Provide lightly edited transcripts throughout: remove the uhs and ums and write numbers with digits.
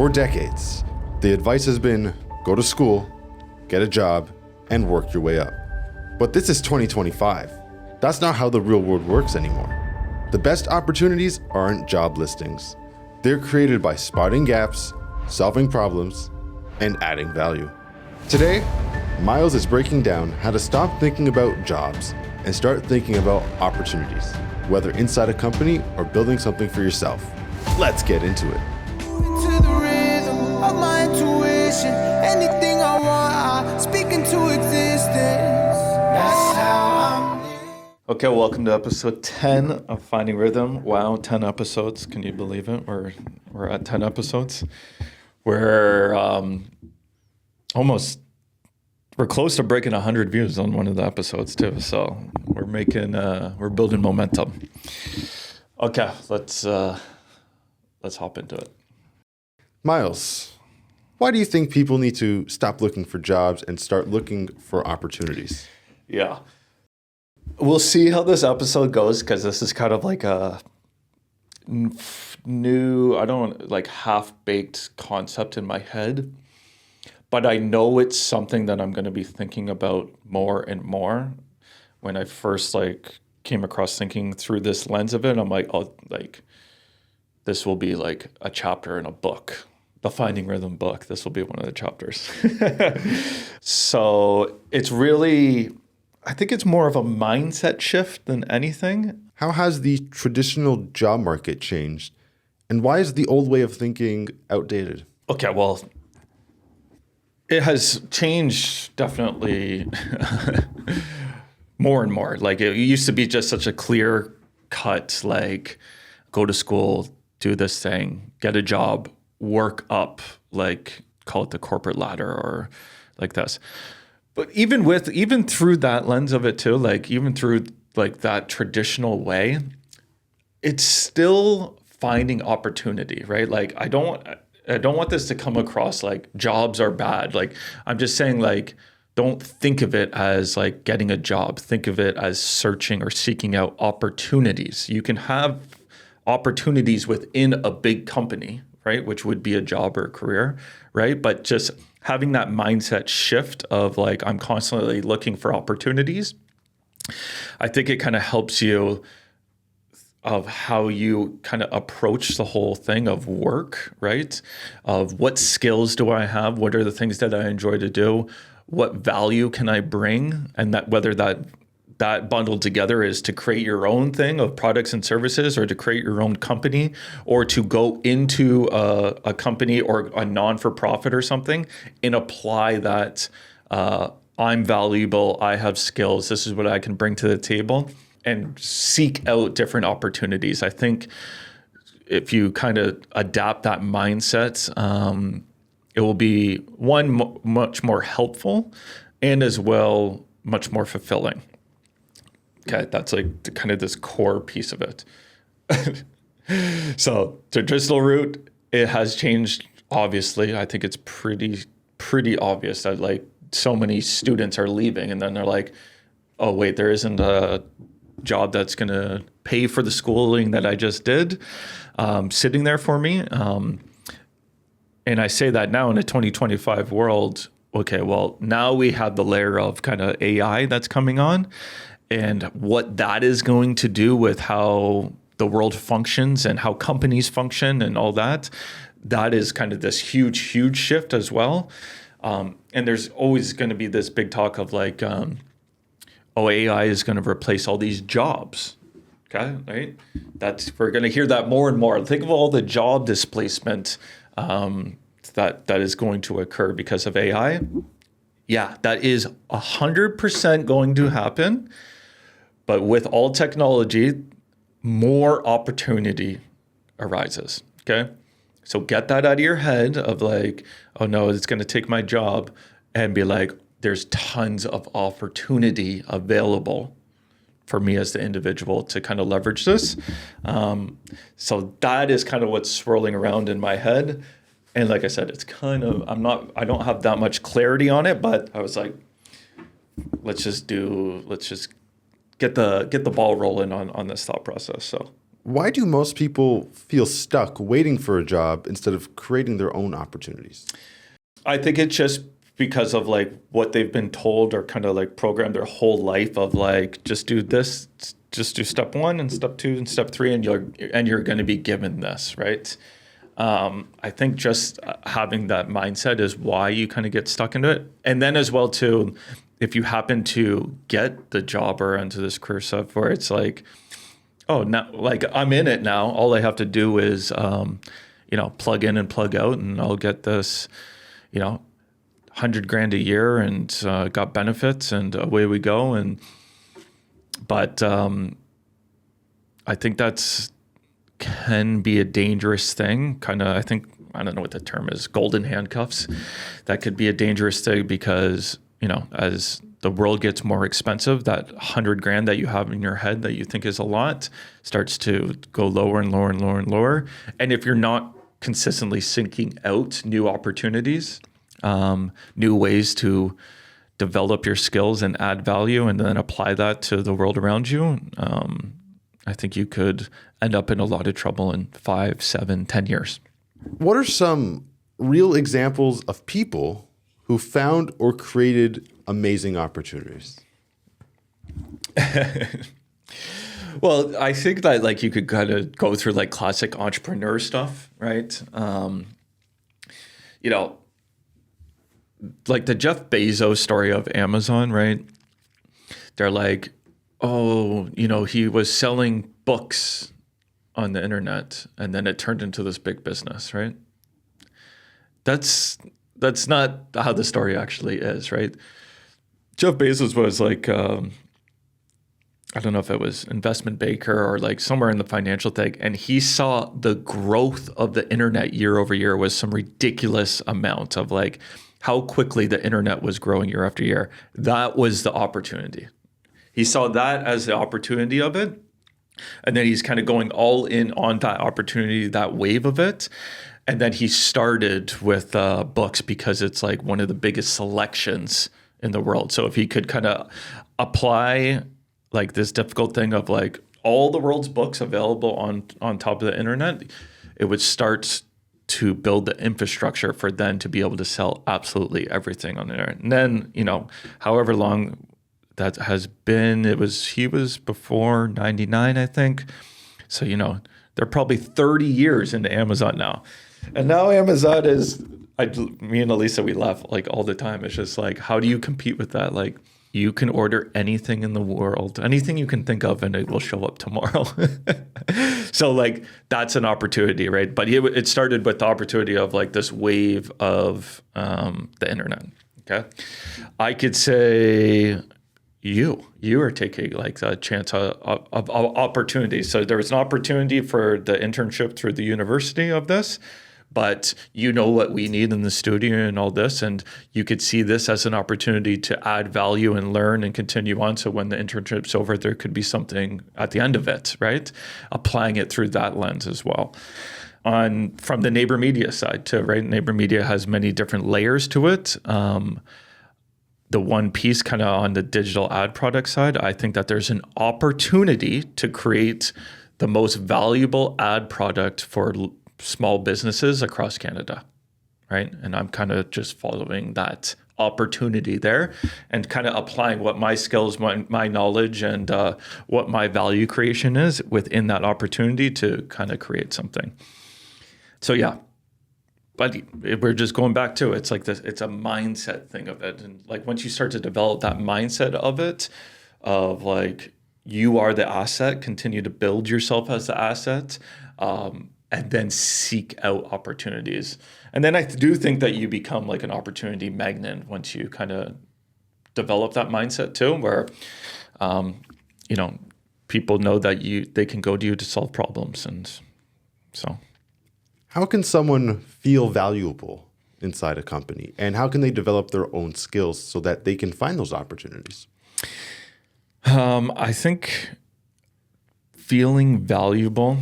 For decades, the advice has been go to school, get a job, and work your way up. But this is 2025. That's not how the real world works anymore. The best opportunities aren't job listings. They're created by spotting gaps, solving problems, and adding value. Today, Miles is breaking down how to stop thinking about jobs and start thinking about opportunities, whether inside a company or building something for yourself. Let's get into it. To the rhythm of my intuition, anything I want, I speak into existence. That's how I'm living. Okay, welcome to episode 10 of Finding Rhythm. Wow, 10 episodes. Can you believe it? We're at 10 episodes. We're close to breaking 100 views on one of the episodes too. So we're building momentum. Okay, let's hop into it. Miles, why do you think people need to stop looking for jobs and start looking for opportunities? Yeah. We'll see how this episode goes because this is kind of like a new, half-baked concept in my head. But I know it's something that I'm going to be thinking about more and more. When I first came across thinking through this lens of it, I'm like, oh, this will be like a chapter in a book. The Finding Rhythm book. This will be one of the chapters. So it's really, I think it's more of a mindset shift than anything. How has the traditional job market changed? And why is the old way of thinking outdated? Okay, well, it has changed definitely more and more. It used to be just such a clear cut, go to school, do this thing, get a job, work up, call it the corporate ladder or like this. But even through that lens of it too, even through that traditional way, it's still finding opportunity, right? I don't want this to come across like jobs are bad. I'm just saying don't think of it as getting a job. Think of it as searching or seeking out opportunities. You can have opportunities within a big company, right? Which would be a job or a career, right? But just having that mindset shift of I'm constantly looking for opportunities, I think it kind of helps you of how you kind of approach the whole thing of work, right? Of what skills do I have? What are the things that I enjoy to do? What value can I bring? And that whether that bundled together is to create your own thing of products and services or to create your own company or to go into a company or a non-for-profit or something and apply that I'm valuable, I have skills, this is what I can bring to the table and seek out different opportunities. I think if you kind of adapt that mindset, it will be one, much more helpful and as well, much more fulfilling. Okay, that's kind of this core piece of it. So traditional route, it has changed, obviously. I think it's pretty obvious that so many students are leaving and then they're like, oh, wait, there isn't a job that's going to pay for the schooling that I just did sitting there for me. And I say that now in a 2025 world, okay, well, now we have the layer of kind of AI that's coming on. And what that is going to do with how the world functions and how companies function and all that, that is kind of this huge, huge shift as well. And there's always going to be this big talk of AI is going to replace all these jobs. Okay, right? We're going to hear that more and more. Think of all the job displacement that is going to occur because of AI. Yeah, that is 100% going to happen. But with all technology, more opportunity arises, okay? So get that out of your head of oh no, it's going to take my job, and be there's tons of opportunity available for me as the individual to kind of leverage this. So that is kind of what's swirling around in my head. And like I said, it's kind of, I don't have that much clarity on it, but I was let's just get the ball rolling on this thought process. So Why do most people feel stuck waiting for a job instead of creating their own opportunities? I think it's just because of like what they've been told or kind of like programmed their whole life of like, just do this, just do step 1 and step 2 and step 3, and you're going to be given this, right? I think just having that mindset is why you kind of get stuck into it. And then as well too, if you happen to get the job or into this career stuff where it's like, oh, now like I'm in it now, all I have to do is, plug in and plug out, and I'll get this, $100,000 a year and got benefits, and away we go. But I think can be a dangerous thing. Kind of, I don't know what the term is, golden handcuffs. That could be a dangerous thing because, as the world gets more expensive, that $100,000 that you have in your head that you think is a lot starts to go lower and lower and lower and lower. And if you're not consistently seeking out new opportunities, new ways to develop your skills and add value and then apply that to the world around you, I think you could end up in a lot of trouble in 5, 7, 10 years. What are some real examples of people who found or created amazing opportunities? Well, I think that like you could kind of go through like classic entrepreneur stuff, right? Like the Jeff Bezos story of Amazon, right? They're like, oh, he was selling books on the internet and then it turned into this big business, right? That's not how the story actually is, right? Jeff Bezos was like, I don't know if it was investment banker or like somewhere in the financial thing. And he saw the growth of the internet year over year was some ridiculous amount of like how quickly the internet was growing year after year. That was the opportunity. He saw that as the opportunity of it. And then he's kind of going all in on that opportunity, that wave of it. And then he started with books because it's like one of the biggest selections in the world. So if he could kind of apply like this difficult thing of like all the world's books available on top of the internet, it would start to build the infrastructure for then to be able to sell absolutely everything on the internet. And then, however long that has been, he was before 99, I think. So, they're probably 30 years into Amazon now. And now Amazon is, me and Elisa, we laugh like all the time. It's just like, how do you compete with that? Like, you can order anything in the world, anything you can think of, and it will show up tomorrow. So like, that's an opportunity, right? But it started with the opportunity of like this wave of the internet, okay? I could say you are taking like a chance of opportunity. So there was an opportunity for the internship through the university of this, but what we need in the studio and all this, and you could see this as an opportunity to add value and learn and continue on. So when the internship's over, there could be something at the end of it, right? Applying it through that lens as well. From the Neighbor Media side too, right? Neighbor Media has many different layers to it. The one piece kind of on the digital ad product side, I think that there's an opportunity to create the most valuable ad product for small businesses across Canada, right? And I'm kind of just following that opportunity there and kind of applying what my skills, my knowledge, and what my value creation is within that opportunity to kind of create something. So yeah, but we're just going back to it's like this. It's a mindset thing of it, and like once you start to develop that mindset of it, of like you are the asset, continue to build yourself as the asset. And then seek out opportunities. And then I do think that you become like an opportunity magnet once you kind of develop that mindset too, where, people know that they can go to you to solve problems. And so. How can someone feel valuable inside a company? And how can they develop their own skills so that they can find those opportunities? I think feeling valuable,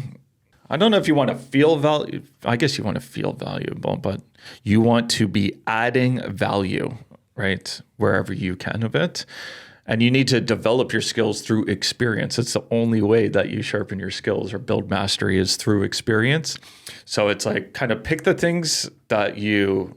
I don't know if you want to feel value. I guess you want to feel valuable, but you want to be adding value, right? Wherever you can of it. And you need to develop your skills through experience. It's the only way that you sharpen your skills or build mastery is through experience. So it's like kind of pick the things that you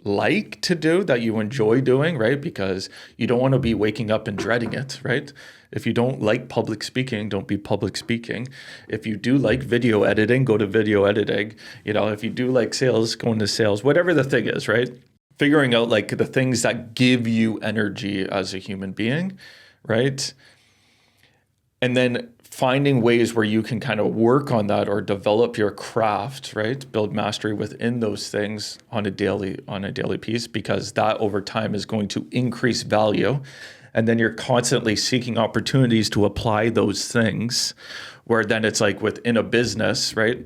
like to do, that you enjoy doing, right? Because you don't want to be waking up and dreading it, right? If you don't like public speaking, don't be public speaking. If you do like video editing, go to video editing. If you do like sales, go into sales, whatever the thing is, right? Figuring out like the things that give you energy as a human being, right? And then finding ways where you can kind of work on that or develop your craft, right? Build mastery within those things on a daily piece, because that over time is going to increase value. And then you're constantly seeking opportunities to apply those things, where then it's like within a business, right?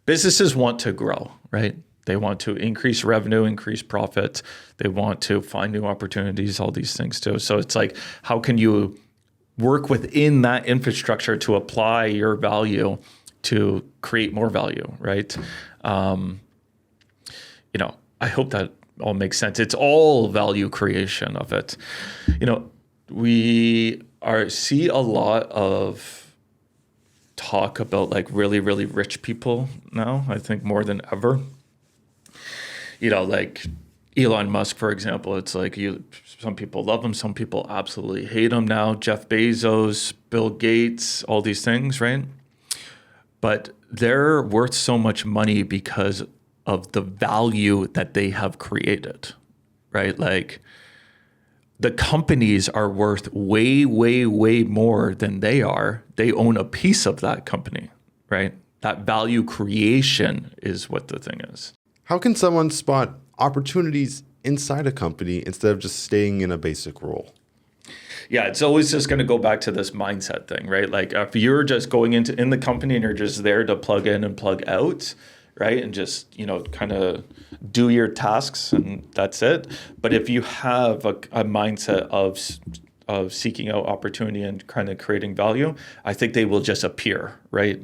Businesses want to grow, right? They want to increase revenue, increase profit. They want to find new opportunities, all these things too. So it's like, how can you work within that infrastructure to apply your value to create more value, right? I hope that all makes sense. It's all value creation of it. We see a lot of talk about like really, really rich people now, I think more than ever. Like Elon Musk, for example, it's like some people love him, some people absolutely hate him now. Jeff Bezos, Bill Gates, all these things, right? But they're worth so much money because of the value that they have created, right? Like the companies are worth way, way, way more than they are. They own a piece of that company, right? That value creation is what the thing is. How can someone spot opportunities inside a company instead of just staying in a basic role? Yeah, it's always just going to go back to this mindset thing, right? Like if you're just going in the company and you're just there to plug in and plug out, right? And just, kind of do your tasks and that's it. But if you have a mindset of seeking out opportunity and kind of creating value, I think they will just appear, right?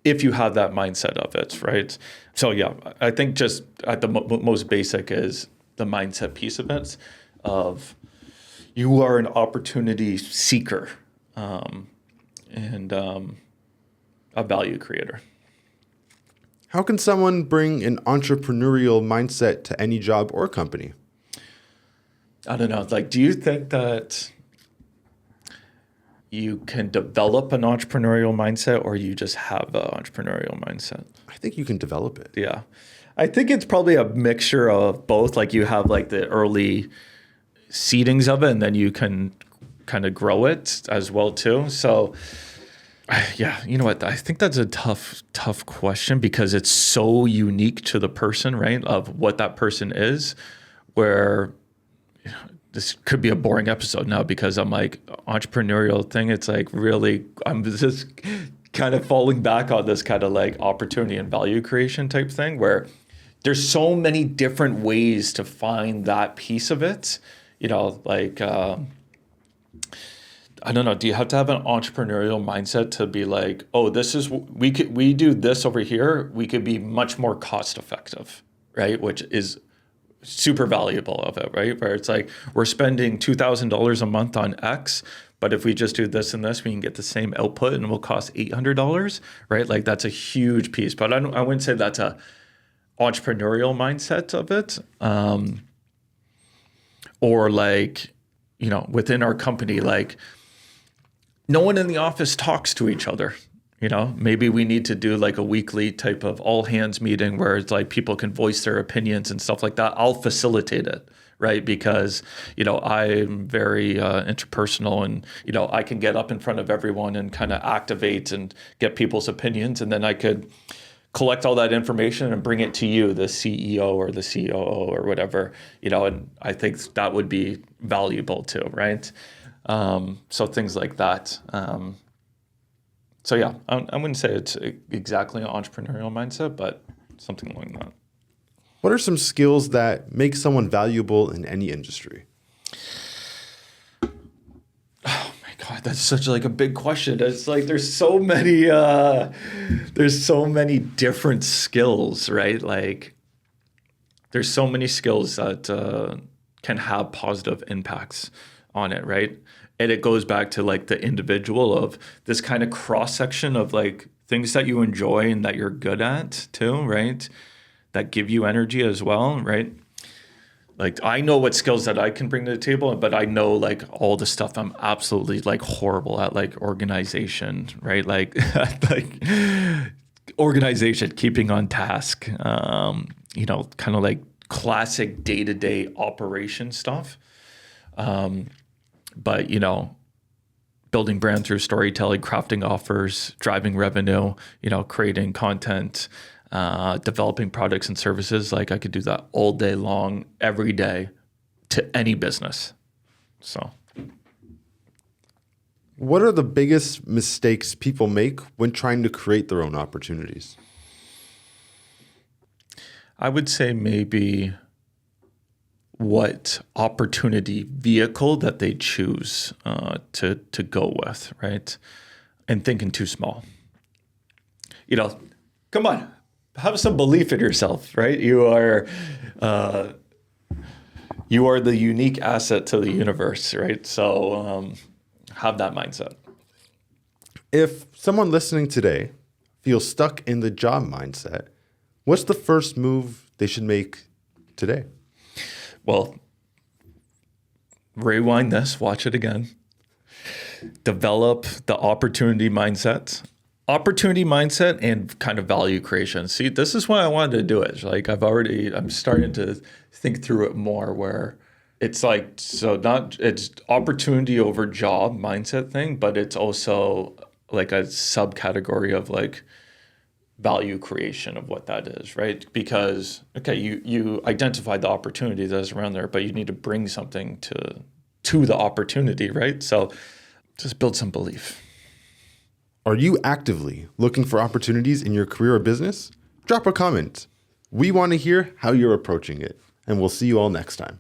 If you have that mindset of it, right? So yeah, I think just at the most basic is the mindset piece of it, of you are an opportunity seeker and a value creator. How can someone bring an entrepreneurial mindset to any job or company? I don't know. Like, do you think that you can develop an entrepreneurial mindset, or you just have an entrepreneurial mindset? I think you can develop it. Yeah. I think it's probably a mixture of both. Like you have like the early seedings of it, and then you can kind of grow it as well too. So yeah, you know what? I think that's a tough question, because it's so unique to the person, right? Of what that person is, where this could be a boring episode now because I'm like entrepreneurial thing. It's like really, I'm just kind of falling back on this kind of like opportunity and value creation type thing, where there's so many different ways to find that piece of it. Like, I don't know. Do you have to have an entrepreneurial mindset to be like, oh, we do this over here. We could be much more cost effective, right? Which is super valuable of it, right? Where it's like we're spending $2,000 a month on X, but if we just do this and this, we can get the same output and it will cost $800, right? Like that's a huge piece. But I wouldn't say that's a entrepreneurial mindset of it. Or like, within our company, like no one in the office talks to each other. Maybe we need to do like a weekly type of all hands meeting where it's like people can voice their opinions and stuff like that. I'll facilitate it, right? Because, I'm very interpersonal and, I can get up in front of everyone and kind of activate and get people's opinions. And then I could collect all that information and bring it to you, the CEO or the COO or whatever, and I think that would be valuable too, right? So things like that. So yeah, I wouldn't say it's exactly an entrepreneurial mindset, but something like that. What are some skills that make someone valuable in any industry? Oh my God, that's such like a big question. It's like there's so many different skills, right? Like there's so many skills that can have positive impacts on it, right? And it goes back to like the individual of this kind of cross section of like things that you enjoy and that you're good at too, right? That give you energy as well, right? Like I know what skills that I can bring to the table, but I know like all the stuff I'm absolutely like horrible at, like organization, right? Like like organization, keeping on task, you know, kind of like classic day-to-day operation stuff. But, you know, building brand through storytelling, crafting offers, driving revenue, you know, creating content, developing products and services. Like I could do that all day long, every day to any business. So What are the biggest mistakes people make when trying to create their own opportunities? I would say maybe what opportunity vehicle that they choose to go with, right? And thinking too small. You know, come on, have some belief in yourself, right? You are the unique asset to the universe, right? So have that mindset. If someone listening today feels stuck in the job mindset, what's the first move they should make today? Well, rewind this, watch it again. Develop the opportunity mindset and kind of value creation. See, this is why I wanted to do it. Like I'm starting to think through it more where it's like, it's opportunity over job mindset thing, but it's also like a subcategory of like value creation of what that is, right? Because, okay, you identified the opportunity that's around there, but you need to bring something to the opportunity, right? So just build some belief. Are you actively looking for opportunities in your career or business? Drop a comment. We want to hear how you're approaching it, and we'll see you all next time.